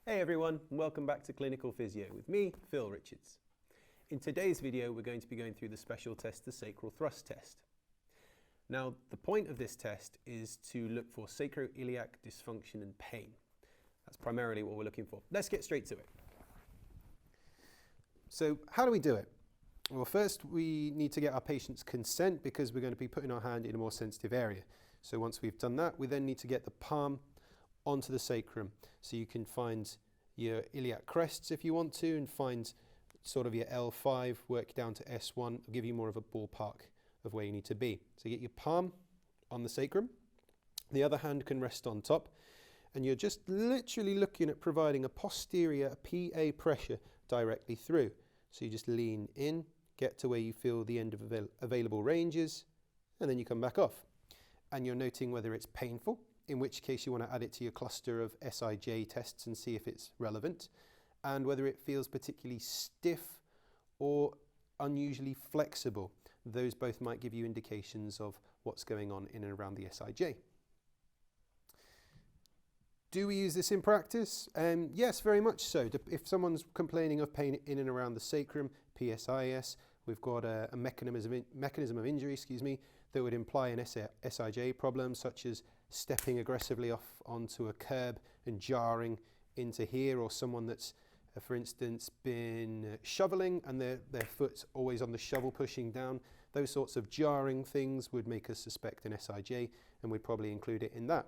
Hey everyone, and welcome back to Clinical Physio with me, Phil Richards. In today's video, we're going to be going through the special test, the sacral thrust test. Now, the point of this test is to look for sacroiliac dysfunction and pain. That's primarily what we're looking for. Let's get straight to it. So, how do we do it? Well, first we need to get our patient's consent because we're going to be putting our hand in a more sensitive area. So once we've done that, we then need to get the palm onto the sacrum. So you can find your iliac crests if you want to, and find sort of your L5, work down to S1, I'll give you more of a ballpark of where you need to be. So get your palm on the sacrum, the other hand can rest on top, and you're just literally looking at providing a posterior PA pressure directly through. So you just lean in, get to where you feel the end of available ranges, and then you come back off. And you're noting whether it's painful, in which case you want to add it to your cluster of SIJ tests and see if it's relevant, and whether it feels particularly stiff or unusually flexible. Those both might give you indications of what's going on in and around the SIJ. Do we use this in practice? Yes, very much so. If someone's complaining of pain in and around the sacrum, PSIS, we've got a mechanism of injury, that would imply an SIJ problem, such as stepping aggressively off onto a curb and jarring into here, or someone that's, for instance, been shoveling and their foot's always on the shovel pushing down. Those sorts of jarring things would make us suspect an SIJ, and we'd probably include it in that.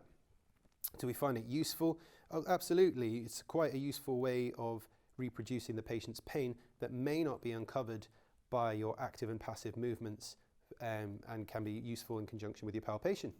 Do we find it useful? Oh, absolutely. It's quite a useful way of reproducing the patient's pain that may not be uncovered by your active and passive movements, and can be useful in conjunction with your palpation.